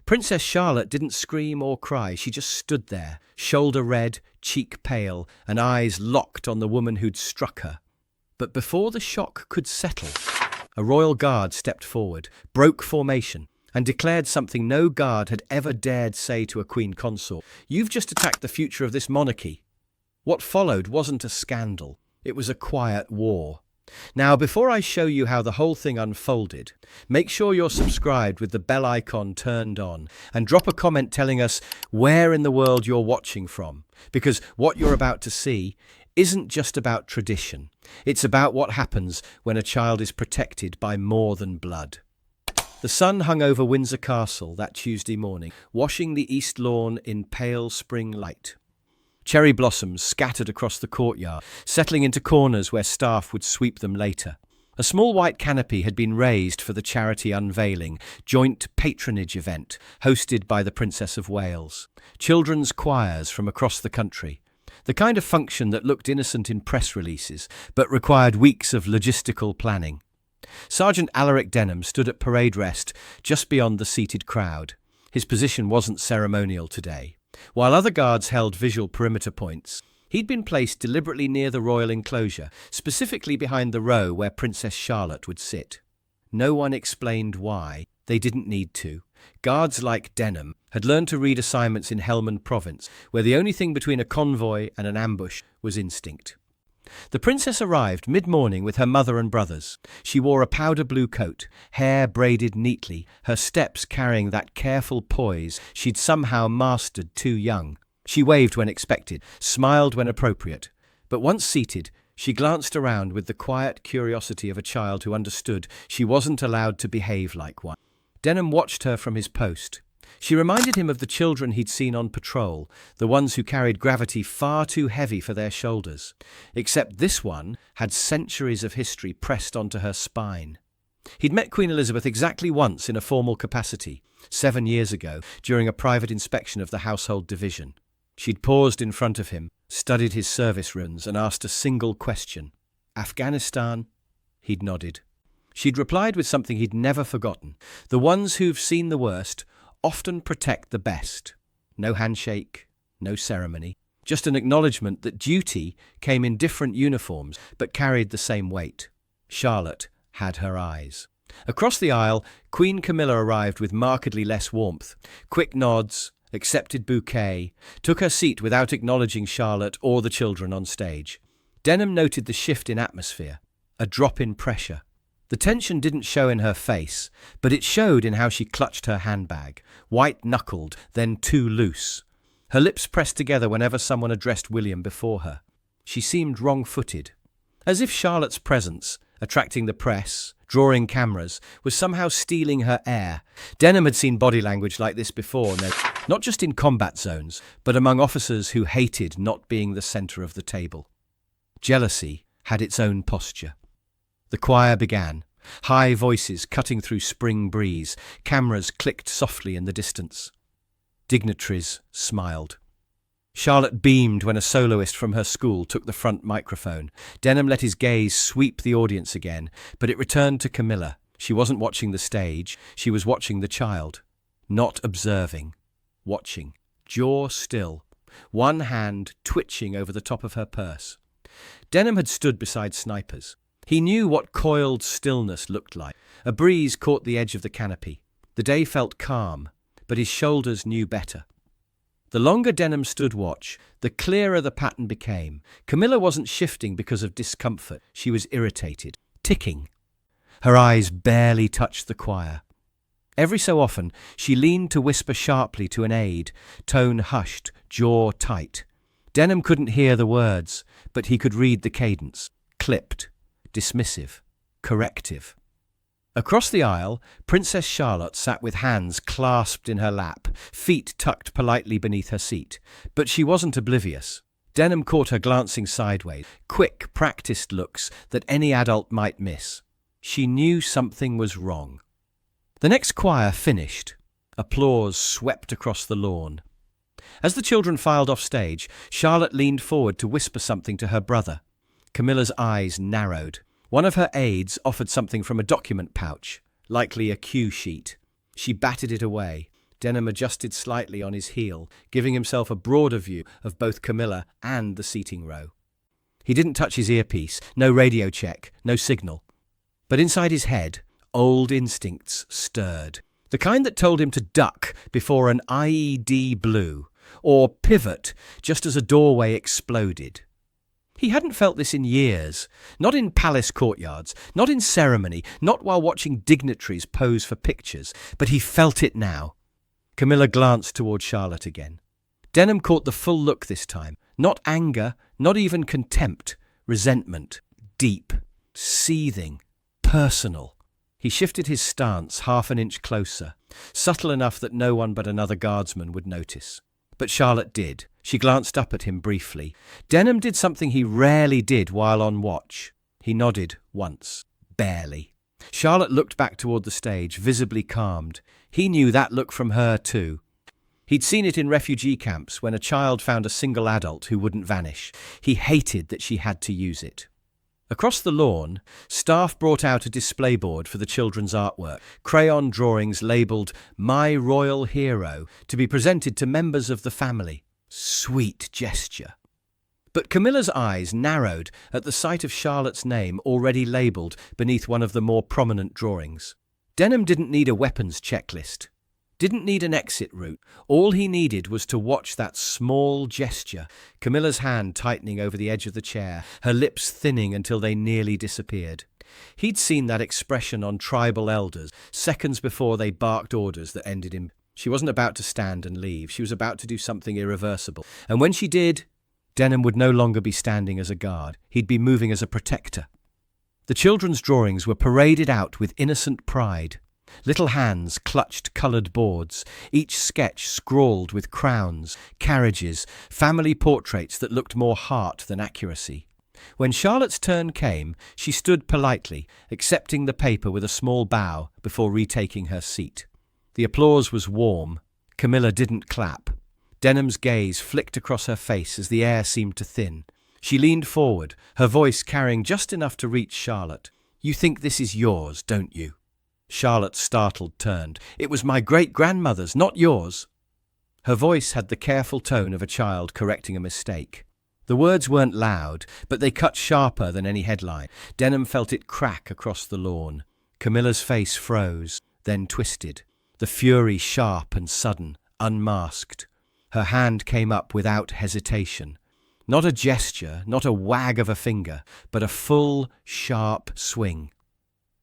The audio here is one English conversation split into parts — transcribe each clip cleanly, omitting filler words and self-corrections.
Princess Charlotte didn't scream or cry. She just stood there, shoulder red, cheek pale, and eyes locked on the woman who'd struck her. But before the shock could settle, a royal guard stepped forward, broke formation, and declared something no guard had ever dared say to a queen consort. "You've just attacked the future of this monarchy." What followed wasn't a scandal. It was a quiet war. Now, before I show you how the whole thing unfolded, make sure you're subscribed with the bell icon turned on and drop a comment telling us where in the world you're watching from, because what you're about to see isn't just about tradition. It's about what happens when a child is protected by more than blood. The sun hung over Windsor Castle that Tuesday morning, washing the east lawn in pale spring light. Cherry blossoms scattered across the courtyard, settling into corners where staff would sweep them later. A small white canopy had been raised for the charity unveiling, joint patronage event, hosted by the Princess of Wales. Children's choirs from across the country. The kind of function that looked innocent in press releases, but required weeks of logistical planning. Sergeant Alaric Denham stood at parade rest just beyond the seated crowd. His position wasn't ceremonial today. While other guards held visual perimeter points, he'd been placed deliberately near the royal enclosure, specifically behind the row where Princess Charlotte would sit. No one explained why. They didn't need to. Guards like Denham had learned to read assignments in Helmand Province, where the only thing between a convoy and an ambush was instinct. The princess arrived mid-morning with her mother and brothers. She wore a powder blue coat, hair braided neatly, her steps carrying that careful poise she'd somehow mastered too young. She waved when expected, smiled when appropriate. But once seated, she glanced around with the quiet curiosity of a child who understood she wasn't allowed to behave like one. Denham watched her from his post. She reminded him of the children he'd seen on patrol, the ones who carried gravity far too heavy for their shoulders. Except this one had centuries of history pressed onto her spine. He'd met Queen Elizabeth exactly once in a formal capacity, 7 years ago, during a private inspection of the household division. She'd paused in front of him, studied his service runes, and asked a single question. "Afghanistan?" He'd nodded. She'd replied with something he'd never forgotten. "The ones who've seen the worst often protect the best." No handshake, no ceremony, just an acknowledgement that duty came in different uniforms but carried the same weight. Charlotte had her eyes. Across the aisle, Queen Camilla arrived with markedly less warmth. Quick nods, accepted bouquet, took her seat without acknowledging Charlotte or the children on stage. Denham noted the shift in atmosphere, a drop in pressure. The tension didn't show in her face, but it showed in how she clutched her handbag, white-knuckled, then too loose. Her lips pressed together whenever someone addressed William before her. She seemed wrong-footed. As if Charlotte's presence, attracting the press, drawing cameras, was somehow stealing her air. Denham had seen body language like this before, not just in combat zones, but among officers who hated not being the centre of the table. Jealousy had its own posture. The choir began, high voices cutting through spring breeze, cameras clicked softly in the distance. Dignitaries smiled. Charlotte beamed when a soloist from her school took the front microphone. Denham let his gaze sweep the audience again, but it returned to Camilla. She wasn't watching the stage, she was watching the child. Not observing, watching, jaw still, one hand twitching over the top of her purse. Denham had stood beside snipers. He knew what coiled stillness looked like. A breeze caught the edge of the canopy. The day felt calm, but his shoulders knew better. The longer Denham stood watch, the clearer the pattern became. Camilla wasn't shifting because of discomfort. She was irritated, ticking. Her eyes barely touched the choir. Every so often, she leaned to whisper sharply to an aide, tone hushed, jaw tight. Denham couldn't hear the words, but he could read the cadence. Clipped, dismissive, corrective. Across the aisle, Princess Charlotte sat with hands clasped in her lap, feet tucked politely beneath her seat. But she wasn't oblivious. Denham caught her glancing sideways, quick, practiced looks that any adult might miss. She knew something was wrong. The next choir finished. Applause swept across the lawn. As the children filed off stage, Charlotte leaned forward to whisper something to her brother. Camilla's eyes narrowed. One of her aides offered something from a document pouch, likely a cue sheet. She batted it away. Denham adjusted slightly on his heel, giving himself a broader view of both Camilla and the seating row. He didn't touch his earpiece, no radio check, no signal. But inside his head, old instincts stirred. The kind that told him to duck before an IED blew, or pivot just as a doorway exploded. He hadn't felt this in years, not in palace courtyards, not in ceremony, not while watching dignitaries pose for pictures, but he felt it now. Camilla glanced toward Charlotte again. Denham caught the full look this time, not anger, not even contempt, resentment, deep, seething, personal. He shifted his stance half an inch closer, subtle enough that no one but another guardsman would notice. But Charlotte did. She glanced up at him briefly. Denham did something he rarely did while on watch. He nodded once, barely. Charlotte looked back toward the stage, visibly calmed. He knew that look from her too. He'd seen it in refugee camps when a child found a single adult who wouldn't vanish. He hated that she had to use it. Across the lawn, staff brought out a display board for the children's artwork, crayon drawings labelled "My Royal Hero," to be presented to members of the family. Sweet gesture. But Camilla's eyes narrowed at the sight of Charlotte's name already labelled beneath one of the more prominent drawings. Denham didn't need a weapons checklist. Didn't need an exit route. All he needed was to watch that small gesture, Camilla's hand tightening over the edge of the chair, her lips thinning until they nearly disappeared. He'd seen that expression on tribal elders, seconds before they barked orders that ended in... She wasn't about to stand and leave. She was about to do something irreversible. And when she did, Denham would no longer be standing as a guard. He'd be moving as a protector. The children's drawings were paraded out with innocent pride. Little hands clutched coloured boards, each sketch scrawled with crowns, carriages, family portraits that looked more heart than accuracy. When Charlotte's turn came, she stood politely, accepting the paper with a small bow before retaking her seat. The applause was warm. Camilla didn't clap. Denham's gaze flicked across her face as the air seemed to thin. She leaned forward, her voice carrying just enough to reach Charlotte. "You think this is yours, don't you?" Charlotte, startled, turned. "It was my great-grandmother's, not yours." Her voice had the careful tone of a child correcting a mistake. The words weren't loud, but they cut sharper than any headline. Denham felt it crack across the lawn. Camilla's face froze, then twisted. The fury sharp and sudden, unmasked. Her hand came up without hesitation. Not a gesture, not a wag of a finger, but a full, sharp swing.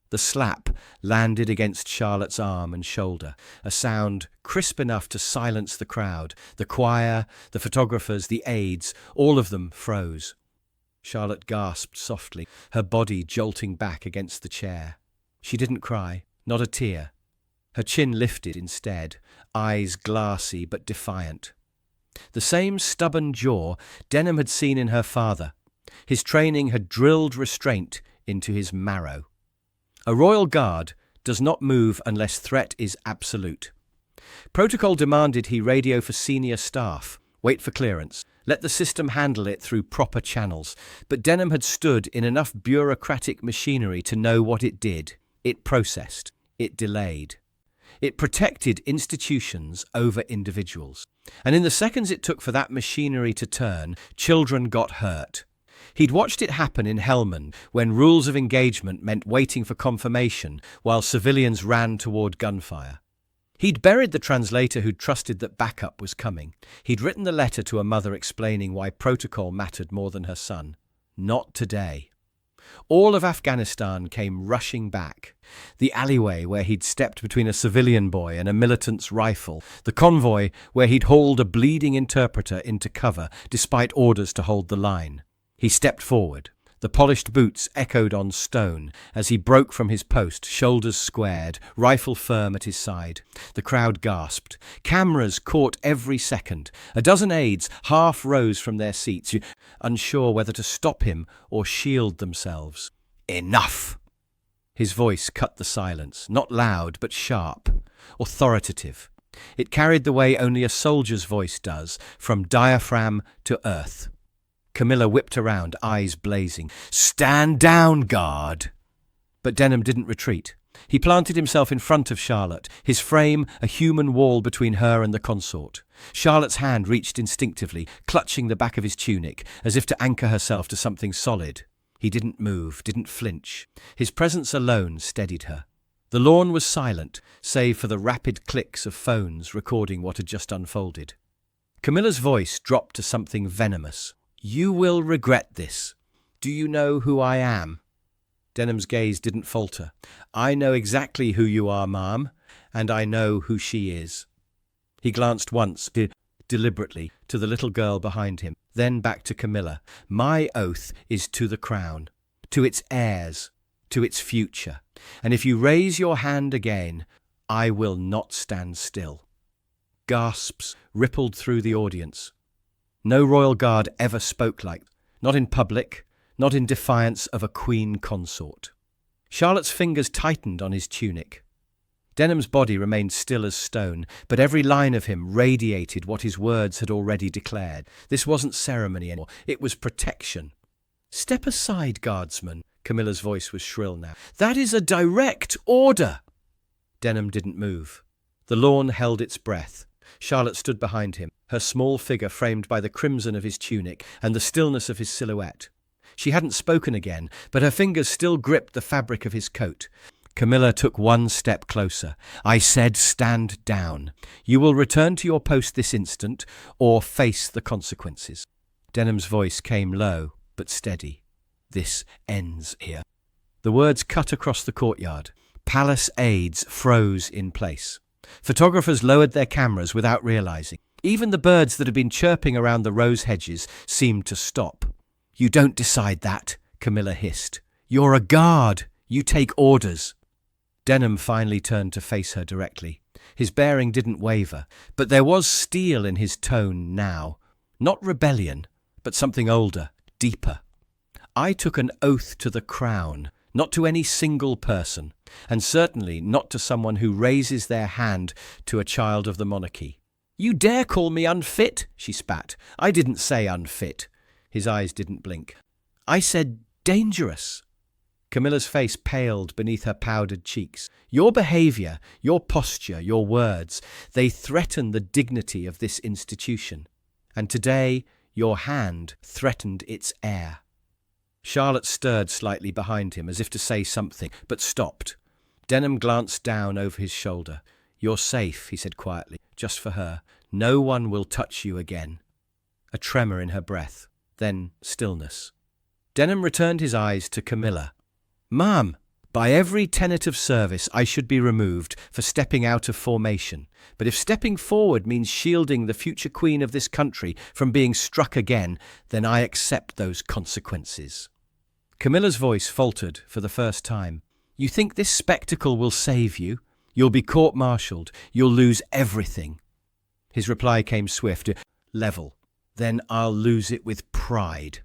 The slap landed against Charlotte's arm and shoulder, a sound crisp enough to silence the crowd. The choir, the photographers, the aides, all of them froze. Charlotte gasped softly, her body jolting back against the chair. She didn't cry, not a tear. Her chin lifted instead, eyes glassy but defiant. The same stubborn jaw Denham had seen in her father. His training had drilled restraint into his marrow. A royal guard does not move unless threat is absolute. Protocol demanded he radio for senior staff, wait for clearance, let the system handle it through proper channels. But Denham had stood in enough bureaucratic machinery to know what it did. It processed. It delayed. It protected institutions over individuals. And in the seconds it took for that machinery to turn, children got hurt. He'd watched it happen in Helmand, when rules of engagement meant waiting for confirmation while civilians ran toward gunfire. He'd buried the translator who'd trusted that backup was coming. He'd written the letter to a mother explaining why protocol mattered more than her son. Not today. All of Afghanistan came rushing back. The alleyway where he'd stepped between a civilian boy and a militant's rifle. The convoy where he'd hauled a bleeding interpreter into cover despite orders to hold the line. He stepped forward. The polished boots echoed on stone as he broke from his post, shoulders squared, rifle firm at his side. The crowd gasped. Cameras caught every second. A dozen aides half rose from their seats, unsure whether to stop him or shield themselves. "Enough!" His voice cut the silence, not loud but sharp, authoritative. It carried the way only a soldier's voice does, from diaphragm to earth. Camilla whipped around, eyes blazing. "Stand down, guard!" But Denham didn't retreat. He planted himself in front of Charlotte, his frame a human wall between her and the consort. Charlotte's hand reached instinctively, clutching the back of his tunic, as if to anchor herself to something solid. He didn't move, didn't flinch. His presence alone steadied her. The lawn was silent, save for the rapid clicks of phones recording what had just unfolded. Camilla's voice dropped to something venomous. "You will regret this. Do you know who I am?" Denham's gaze didn't falter. "I know exactly who you are, ma'am, and I know who she is." He glanced once, deliberately, to the little girl behind him, then back to Camilla. "My oath is to the crown, to its heirs, to its future. And if you raise your hand again, I will not stand still." Gasps rippled through the audience. No royal guard ever spoke like that. Not in public, not in defiance of a queen consort. Charlotte's fingers tightened on his tunic. Denham's body remained still as stone, but every line of him radiated what his words had already declared. This wasn't ceremony anymore, it was protection. "Step aside, guardsman," Camilla's voice was shrill now. "That is a direct order." Denham didn't move. The lawn held its breath. Charlotte stood behind him, her small figure framed by the crimson of his tunic and the stillness of his silhouette. She hadn't spoken again, but her fingers still gripped the fabric of his coat. Camilla took one step closer. "I said stand down. You will return to your post this instant, or face the consequences." Denham's voice came low, but steady. "This ends here." The words cut across the courtyard. Palace aides froze in place. Photographers lowered their cameras without realizing. Even the birds that had been chirping around the rose hedges seemed to stop. "You don't decide that," Camilla hissed. "You're a guard. You take orders." Denham finally turned to face her directly. His bearing didn't waver, but there was steel in his tone now. Not rebellion, but something older, deeper. "I took an oath to the crown, not to any single person, and certainly not to someone who raises their hand to a child of the monarchy." "You dare call me unfit?" she spat. "I didn't say unfit." His eyes didn't blink. "I said dangerous." Camilla's face paled beneath her powdered cheeks. "Your behaviour, your posture, your words, they threaten the dignity of this institution. And today, your hand threatened its heir." Charlotte stirred slightly behind him as if to say something, but stopped. Denham glanced down over his shoulder. "You're safe," he said quietly, "just for her. No one will touch you again." A tremor in her breath, then stillness. Denham returned his eyes to Camilla. "Ma'am, by every tenet of service I should be removed for stepping out of formation. But if stepping forward means shielding the future queen of this country from being struck again, then I accept those consequences." Camilla's voice faltered for the first time. "You think this spectacle will save you? You'll be court-martialed. You'll lose everything." His reply came swift, level. "Then I'll lose it with pride."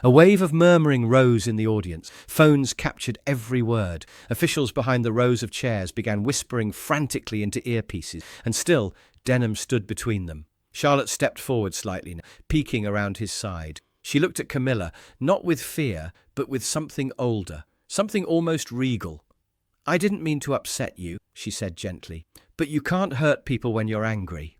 A wave of murmuring rose in the audience. Phones captured every word. Officials behind the rows of chairs began whispering frantically into earpieces, and still Denham stood between them. Charlotte stepped forward slightly, peeking around his side. She looked at Camilla, not with fear, but with something older, something almost regal. "I didn't mean to upset you," she said gently, "but you can't hurt people when you're angry."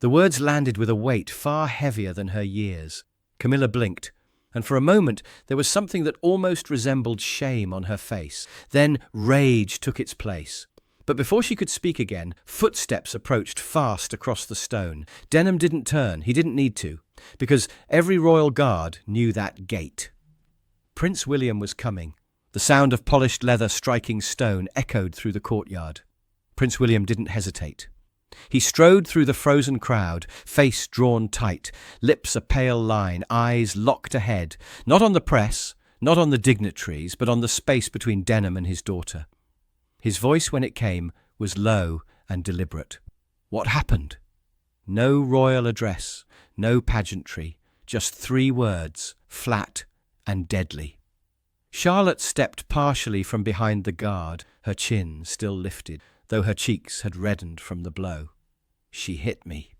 The words landed with a weight far heavier than her years. Camilla blinked, and for a moment there was something that almost resembled shame on her face. Then rage took its place. But before she could speak again, footsteps approached fast across the stone. Denham didn't turn, he didn't need to, because every royal guard knew that gate. Prince William was coming. The sound of polished leather striking stone echoed through the courtyard. Prince William didn't hesitate. He strode through the frozen crowd, face drawn tight, lips a pale line, eyes locked ahead, not on the press, not on the dignitaries, but on the space between Denham and his daughter. His voice, when it came, was low and deliberate. What happened? No royal address, no pageantry, just 3 words, flat and deadly. Charlotte stepped partially from behind the guard, her chin still lifted, though her cheeks had reddened from the blow. "She hit me."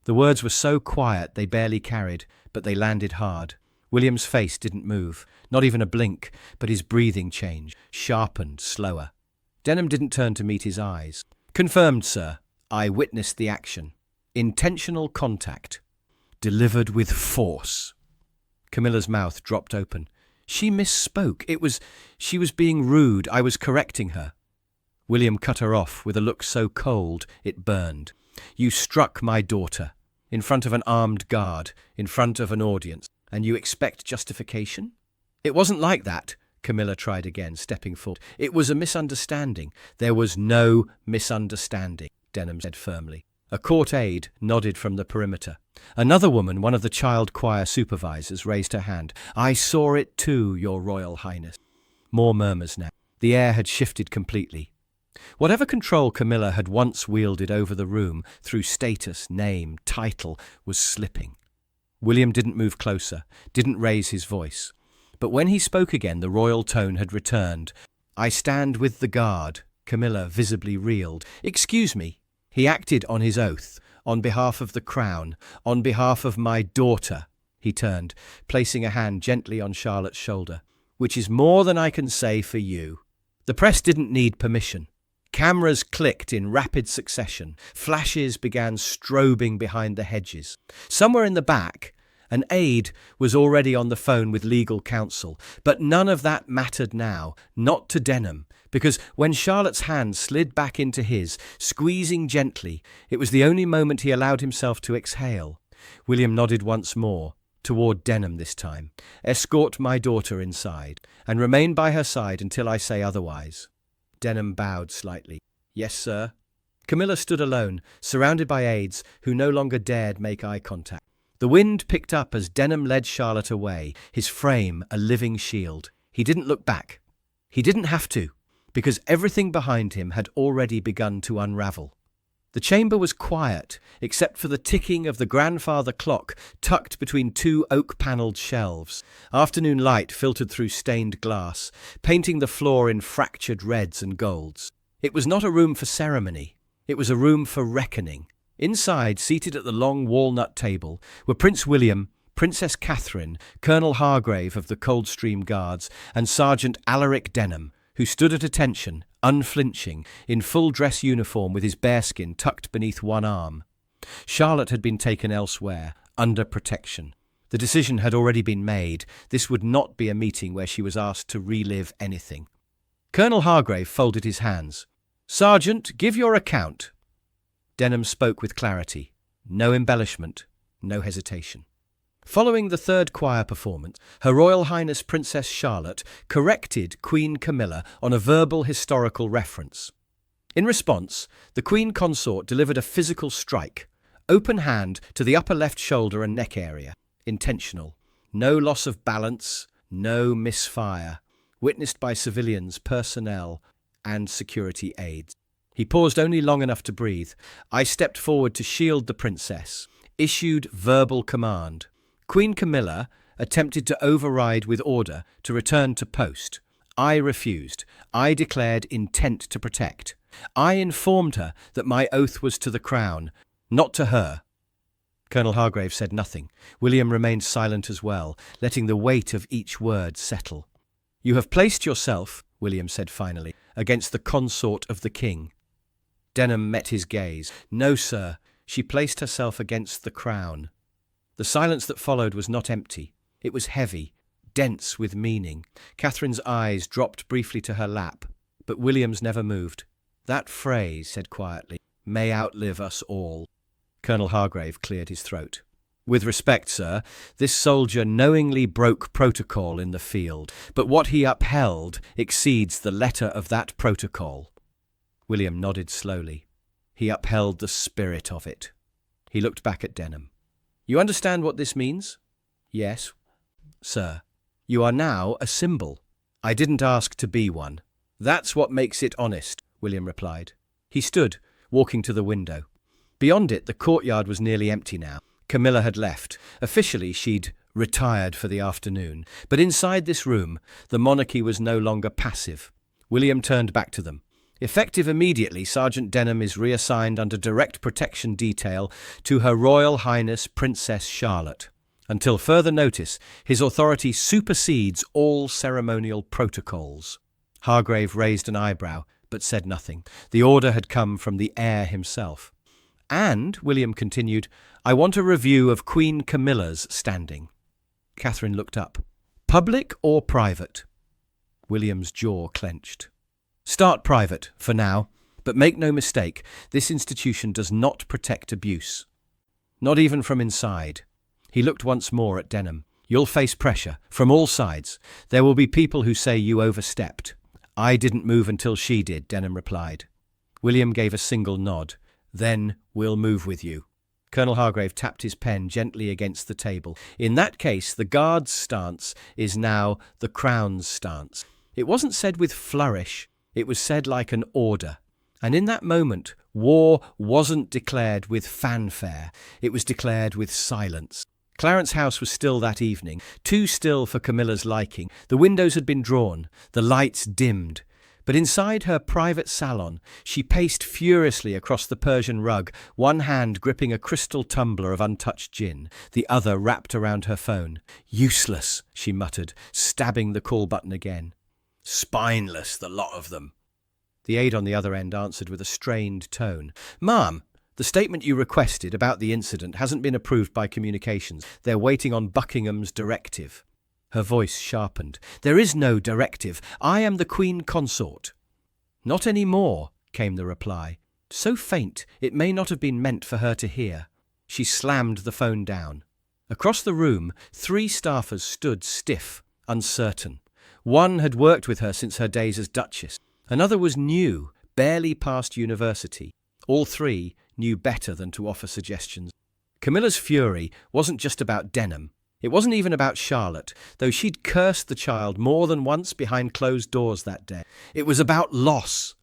The words were so quiet they barely carried, but they landed hard. William's face didn't move, not even a blink, but his breathing changed, sharpened, slower. Denham didn't turn to meet his eyes. Confirmed, sir. I witnessed the action. Intentional contact. Delivered with force. Camilla's mouth dropped open. She misspoke. She was being rude. I was correcting her. William cut her off with a look so cold it burned. You struck my daughter. In front of an armed guard. In front of an audience. And you expect justification? It wasn't like that. Camilla tried again, stepping forward. It was a misunderstanding. There was no misunderstanding, Denham said firmly. A court aide nodded from the perimeter. Another woman, one of the child choir supervisors, raised her hand. I saw it too, Your Royal Highness. More murmurs now. The air had shifted completely. Whatever control Camilla had once wielded over the room through status, name, title was slipping. William didn't move closer, didn't raise his voice. But when he spoke again, the royal tone had returned. I stand with the guard. Camilla visibly reeled. Excuse me. He acted on his oath, on behalf of the crown, on behalf of my daughter. He turned, placing a hand gently on Charlotte's shoulder. Which is more than I can say for you. The press didn't need permission. Cameras clicked in rapid succession. Flashes began strobing behind the hedges. Somewhere in the back, an aide was already on the phone with legal counsel, but none of that mattered now, not to Denham, because when Charlotte's hand slid back into his, squeezing gently, it was the only moment he allowed himself to exhale. William nodded once more, toward Denham this time. Escort my daughter inside, and remain by her side until I say otherwise. Denham bowed slightly. Yes, sir. Camilla stood alone, surrounded by aides who no longer dared make eye contact. The wind picked up as Denham led Charlotte away, his frame a living shield. He didn't look back. He didn't have to, because everything behind him had already begun to unravel. The chamber was quiet, except for the ticking of the grandfather clock tucked between two oak-panelled shelves. Afternoon light filtered through stained glass, painting the floor in fractured reds and golds. It was not a room for ceremony. It was a room for reckoning. Inside, seated at the long walnut table, were Prince William, Princess Catherine, Colonel Hargrave of the Coldstream Guards, and Sergeant Alaric Denham, who stood at attention, unflinching, in full dress uniform with his bearskin tucked beneath one arm. Charlotte had been taken elsewhere, under protection. The decision had already been made. This would not be a meeting where she was asked to relive anything. Colonel Hargrave folded his hands. Sergeant, give your account. Denham spoke with clarity. No embellishment, no hesitation. Following the third choir performance, Her Royal Highness Princess Charlotte corrected Queen Camilla on a verbal historical reference. In response, the Queen Consort delivered a physical strike, open hand to the upper left shoulder and neck area, intentional. No loss of balance, no misfire, witnessed by civilians, personnel, and security aides. He paused only long enough to breathe. I stepped forward to shield the princess, issued verbal command. Queen Camilla attempted to override with order to return to post. I refused. I declared intent to protect. I informed her that my oath was to the crown, not to her. Colonel Hargrave said nothing. William remained silent as well, letting the weight of each word settle. You have placed yourself, William said finally, against the consort of the king. Denham met his gaze. No, sir. She placed herself against the crown. The silence that followed was not empty. It was heavy, dense with meaning. Catherine's eyes dropped briefly to her lap, but William's never moved. That phrase, said quietly, may outlive us all. Colonel Hargrave cleared his throat. With respect, sir, this soldier knowingly broke protocol in the field, but what he upheld exceeds the letter of that protocol. William nodded slowly. He upheld the spirit of it. He looked back at Denham. You understand what this means? Yes, sir. You are now a symbol. I didn't ask to be one. That's what makes it honest, William replied. He stood, walking to the window. Beyond it, the courtyard was nearly empty now. Camilla had left. Officially, she'd retired for the afternoon. But inside this room, the monarchy was no longer passive. William turned back to them. Effective immediately, Sergeant Denham is reassigned under direct protection detail to Her Royal Highness Princess Charlotte. Until further notice, his authority supersedes all ceremonial protocols. Hargrave raised an eyebrow, but said nothing. The order had come from the heir himself. "And," William continued, "I want a review of Queen Camilla's standing." Catherine looked up. "Public or private?" William's jaw clenched. "Start private, for now. But make no mistake, this institution does not protect abuse. Not even from inside." He looked once more at Denham. "You'll face pressure, from all sides. There will be people who say you overstepped." "I didn't move until she did," Denham replied. William gave a single nod. "Then we'll move with you." Colonel Hargrave tapped his pen gently against the table. "In that case, the Guard's stance is now the Crown's stance." It wasn't said with flourish, it was said like an order. And in that moment, war wasn't declared with fanfare, it was declared with silence. Clarence House was still that evening, too still for Camilla's liking. The windows had been drawn, the lights dimmed. But inside her private salon, she paced furiously across the Persian rug, one hand gripping a crystal tumbler of untouched gin, the other wrapped around her phone. "Useless," she muttered, stabbing the call button again. "Spineless, the lot of them." The aide on the other end answered with a strained tone. "Ma'am, the statement you requested about the incident hasn't been approved by communications. They're waiting on Buckingham's directive." Her voice sharpened. "There is no directive. I am the Queen Consort." "Not any more," came the reply. So faint it may not have been meant for her to hear. She slammed the phone down. Across the room, 3 staffers stood stiff, uncertain. One had worked with her since her days as Duchess. Another was new, barely past university. All 3 knew better than to offer suggestions. Camilla's fury wasn't just about Denham. It wasn't even about Charlotte, though she'd cursed the child more than once behind closed doors that day. It was about loss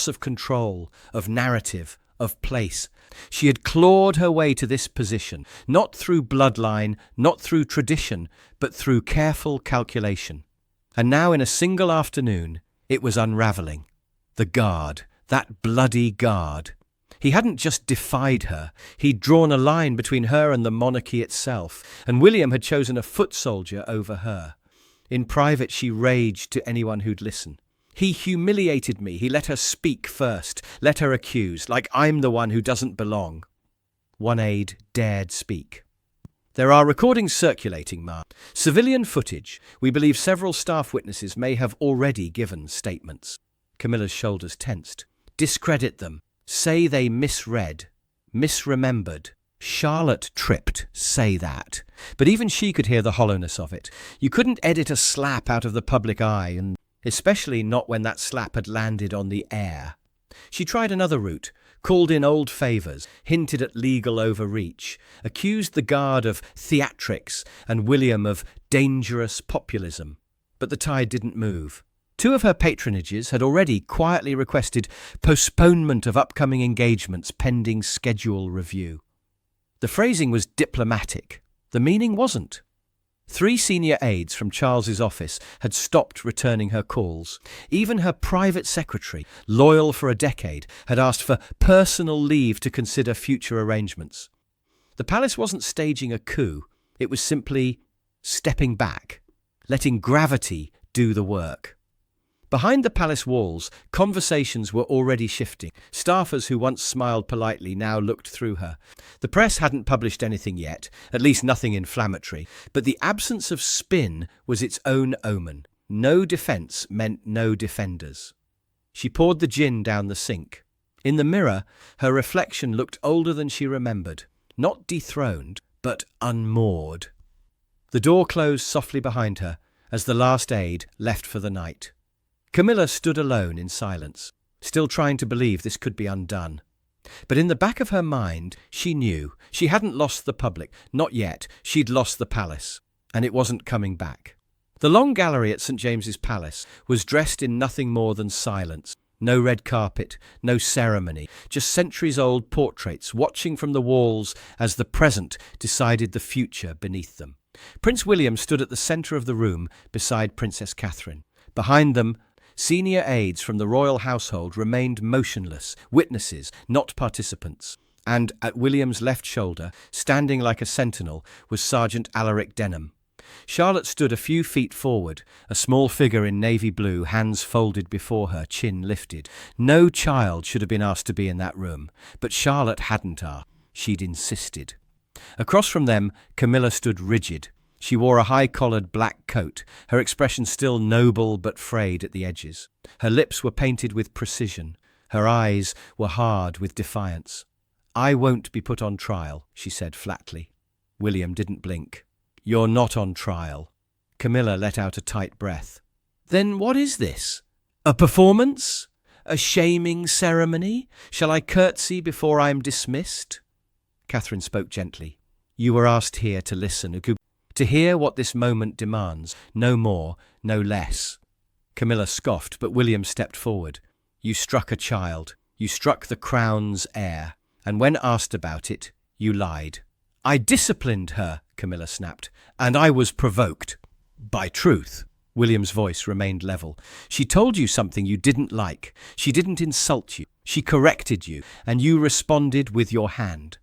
of control, of narrative, of place. She had clawed her way to this position, not through bloodline, not through tradition, but through careful calculation. And now in a single afternoon, it was unravelling. The Guard, that bloody Guard. He hadn't just defied her, he'd drawn a line between her and the monarchy itself, and William had chosen a foot soldier over her. In private she raged to anyone who'd listen. "He humiliated me, he let her speak first, let her accuse, like I'm the one who doesn't belong." One aide dared speak. "There are recordings circulating, ma'am. Civilian footage. We believe several staff witnesses may have already given statements." Camilla's shoulders tensed. "Discredit them. Say they misread, misremembered. Charlotte tripped, say that." But even she could hear the hollowness of it. You couldn't edit a slap out of the public eye, and especially not when that slap had landed on the heir. She tried another route, called in old favours, hinted at legal overreach, accused the Guard of theatrics and William of dangerous populism. But the tide didn't move. 2 of her patronages had already quietly requested postponement of upcoming engagements pending schedule review. The phrasing was diplomatic. The meaning wasn't. 3 senior aides from Charles's office had stopped returning her calls. Even her private secretary, loyal for a decade, had asked for personal leave to consider future arrangements. The palace wasn't staging a coup. It was simply stepping back, letting gravity do the work. Behind the palace walls, conversations were already shifting. Staffers who once smiled politely now looked through her. The press hadn't published anything yet, at least nothing inflammatory, but the absence of spin was its own omen. No defence meant no defenders. She poured the gin down the sink. In the mirror, her reflection looked older than she remembered. Not dethroned, but unmoored. The door closed softly behind her as the last aide left for the night. Camilla stood alone in silence, still trying to believe this could be undone. But in the back of her mind, she knew she hadn't lost the public, not yet. She'd lost the palace, and it wasn't coming back. The long gallery at St. James's Palace was dressed in nothing more than silence. No red carpet, no ceremony, just centuries-old portraits watching from the walls as the present decided the future beneath them. Prince William stood at the centre of the room beside Princess Catherine. Behind them, senior aides from the royal household remained motionless, witnesses, not participants. And at William's left shoulder, standing like a sentinel, was Sergeant Alaric Denham. Charlotte stood a few feet forward, a small figure in navy blue, hands folded before her, chin lifted. No child should have been asked to be in that room, but Charlotte hadn't asked. She'd insisted. Across from them, Camilla stood rigid. She wore a high-collared black coat, her expression still noble but frayed at the edges. Her lips were painted with precision. Her eyes were hard with defiance. "I won't be put on trial," she said flatly. William didn't blink. "You're not on trial." Camilla let out a tight breath. "Then what is this? A performance? A shaming ceremony? Shall I curtsy before I'm dismissed?" Catherine spoke gently. "You were asked here to listen, to hear what this moment demands, no more, no less." Camilla scoffed, but William stepped forward. "You struck a child. You struck the crown's heir. And when asked about it, you lied." "I disciplined her," Camilla snapped, "and I was provoked." "By truth." William's voice remained level. "She told you something you didn't like. She didn't insult you. She corrected you, and you responded with your hand."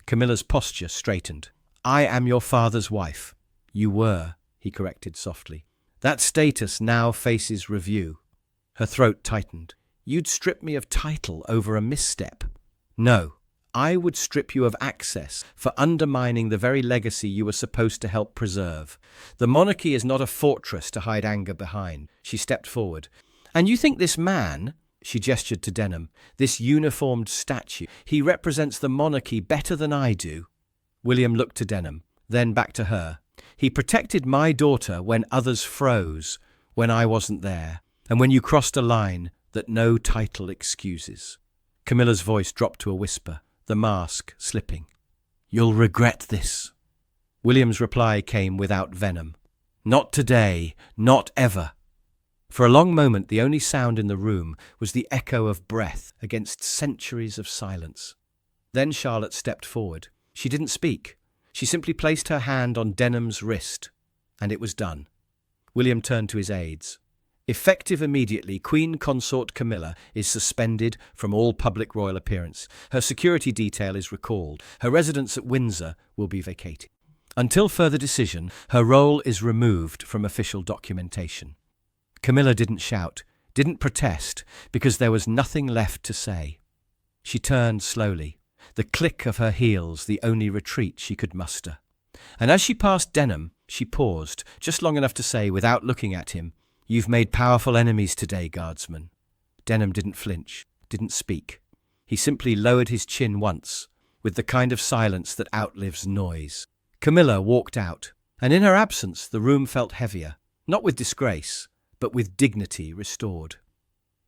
Camilla's posture straightened. "I am your father's wife." "You were," he corrected softly. "That status now faces review." Her throat tightened. "You'd strip me of title over a misstep." "No. I would strip you of access for undermining the very legacy you were supposed to help preserve. The monarchy is not a fortress to hide anger behind." She stepped forward. "And you think this man," she gestured to Denham, "this uniformed statue, he represents the monarchy better than I do?" William looked to Denham, then back to her. "He protected my daughter when others froze, when I wasn't there, and when you crossed a line that no title excuses." Camilla's voice dropped to a whisper, the mask slipping. "You'll regret this." William's reply came without venom. "Not today, not ever." For a long moment, the only sound in the room was the echo of breath against centuries of silence. Then Charlotte stepped forward. She didn't speak. She simply placed her hand on Denham's wrist, and it was done. William turned to his aides. "Effective immediately, Queen Consort Camilla is suspended from all public royal appearance. Her security detail is recalled. Her residence at Windsor will be vacated. Until further decision, her role is removed from official documentation." Camilla didn't shout, didn't protest, because there was nothing left to say. She turned slowly, the click of her heels the only retreat she could muster. And as she passed Denham, she paused, just long enough to say, without looking at him, "You've made powerful enemies today, guardsman." Denham didn't flinch, didn't speak. He simply lowered his chin once, with the kind of silence that outlives noise. Camilla walked out, and in her absence the room felt heavier, not with disgrace, but with dignity restored.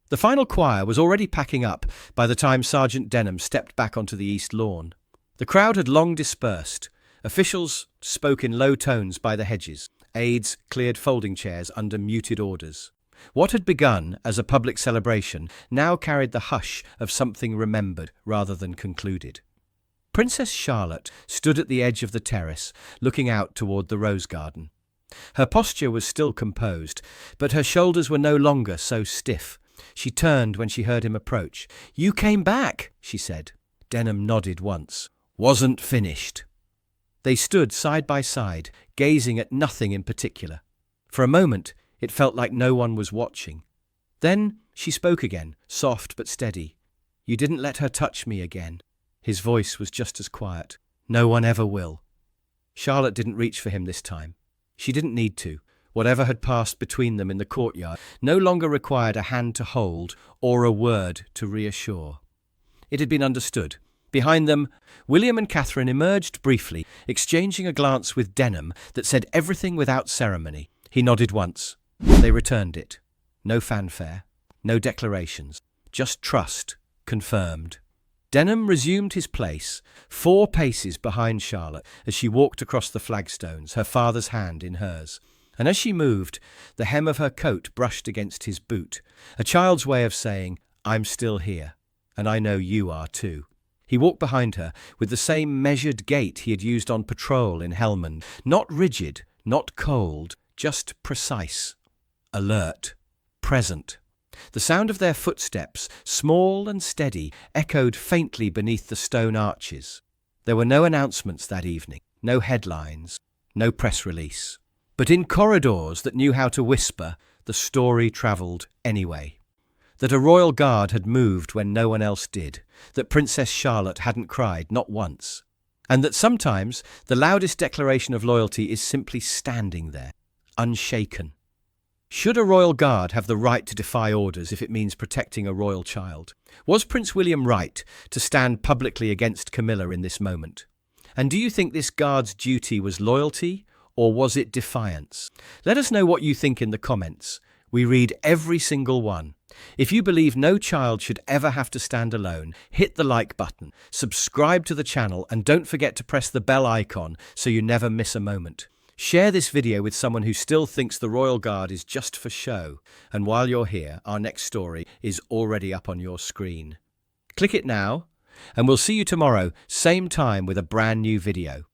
The final choir was already packing up by the time Sergeant Denham stepped back onto the east lawn. The crowd had long dispersed. Officials spoke in low tones by the hedges. Aides cleared folding chairs under muted orders. What had begun as a public celebration now carried the hush of something remembered rather than concluded. Princess Charlotte stood at the edge of the terrace, looking out toward the rose garden. Her posture was still composed, but her shoulders were no longer so stiff. She turned when she heard him approach. "You came back," she said. Denham nodded once. "Wasn't finished." They stood side by side, gazing at nothing in particular. For a moment, it felt like no one was watching. Then she spoke again, soft but steady. "You didn't let her touch me again." His voice was just as quiet. "No one ever will." Charlotte didn't reach for him this time. She didn't need to. Whatever had passed between them in the courtyard no longer required a hand to hold or a word to reassure. It had been understood. Behind them, William and Catherine emerged briefly, exchanging a glance with Denham that said everything without ceremony. He nodded once. They returned it. No fanfare, no declarations, just trust, confirmed. Denham resumed his place, 4 paces behind Charlotte as she walked across the flagstones, her father's hand in hers. And as she moved, the hem of her coat brushed against his boot, a child's way of saying, "I'm still here, and I know you are too." He walked behind her with the same measured gait he had used on patrol in Helmand, not rigid, not cold, just precise, alert, present. The sound of their footsteps, small and steady, echoed faintly beneath the stone arches. There were no announcements that evening, no headlines, no press release. But in corridors that knew how to whisper, the story travelled anyway. That a royal guard had moved when no one else did, that Princess Charlotte hadn't cried, not once, and that sometimes the loudest declaration of loyalty is simply standing there, unshaken. Should a royal guard have the right to defy orders if it means protecting a royal child? Was Prince William right to stand publicly against Camilla in this moment? And do you think this guard's duty was loyalty, or was it defiance? Let us know what you think in the comments. We read every single one. If you believe no child should ever have to stand alone, hit the like button, subscribe to the channel, and don't forget to press the bell icon so you never miss a moment. Share this video with someone who still thinks the Royal Guard is just for show. And while you're here, our next story is already up on your screen. Click it now, and we'll see you tomorrow, same time with a brand new video.